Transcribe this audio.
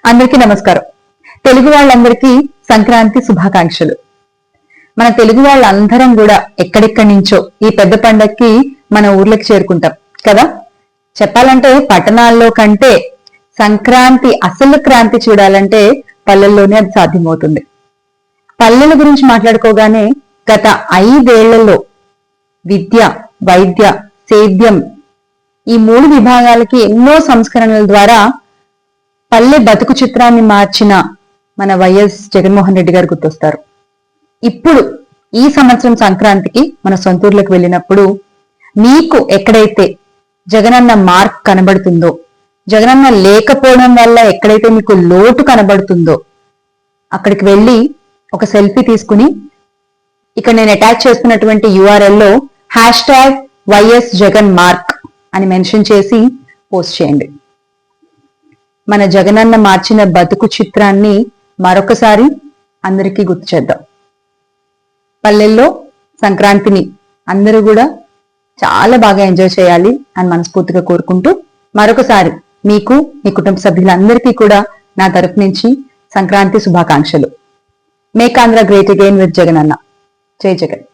అందరికీ నమస్కారం. తెలుగు వాళ్ళందరికీ సంక్రాంతి శుభాకాంక్షలు. మన తెలుగు వాళ్ళందరం కూడా ఎక్కడెక్కడి నుంచో ఈ పెద్ద పండక్కి మన ఊర్లకు చేరుకుంటాం కదా. చెప్పాలంటే పట్టణాల్లో కంటే సంక్రాంతి అసలు క్రాంతి చూడాలంటే పల్లెల్లోనే అది సాధ్యమవుతుంది. పల్లెల గురించి మాట్లాడుకోగానే గత 5 ఏళ్లలో విద్య, వైద్య, సేద్యం ఈ 3 విభాగాలకి ఎన్నో సంస్కరణల ద్వారా పల్లె బతుకు చిత్రాన్ని మార్చిన మన వైఎస్ జగన్మోహన్ రెడ్డి గారు గుర్తొస్తారు. ఇప్పుడు ఈ సంవత్సరం సంక్రాంతికి మన సొంతూర్లకు వెళ్ళినప్పుడు మీకు ఎక్కడైతే జగనన్న మార్క్ కనబడుతుందో, జగనన్న లేకపోవడం వల్ల ఎక్కడైతే మీకు లోటు కనబడుతుందో అక్కడికి వెళ్ళి ఒక సెల్ఫీ తీసుకుని ఇక్కడ నేను అటాచ్ చేస్తున్నటువంటి URL-లో #YS Jagan Mark అని మెన్షన్ చేసి పోస్ట్ చేయండి. మన జగనన్న మార్చిన బతుకు చిత్రాన్ని మరొకసారి అందరికీ గుర్తు చేద్దాం. పల్లెల్లో సంక్రాంతిని అందరూ కూడా చాలా బాగా ఎంజాయ్ చేయాలి అని మనస్ఫూర్తిగా కోరుకుంటూ మరొకసారి మీకు, మీ కుటుంబ సభ్యులందరికీ కూడా నా తరఫు నుంచి సంక్రాంతి శుభాకాంక్షలు. Make Andhra great again with Jagananna. జై జగన్.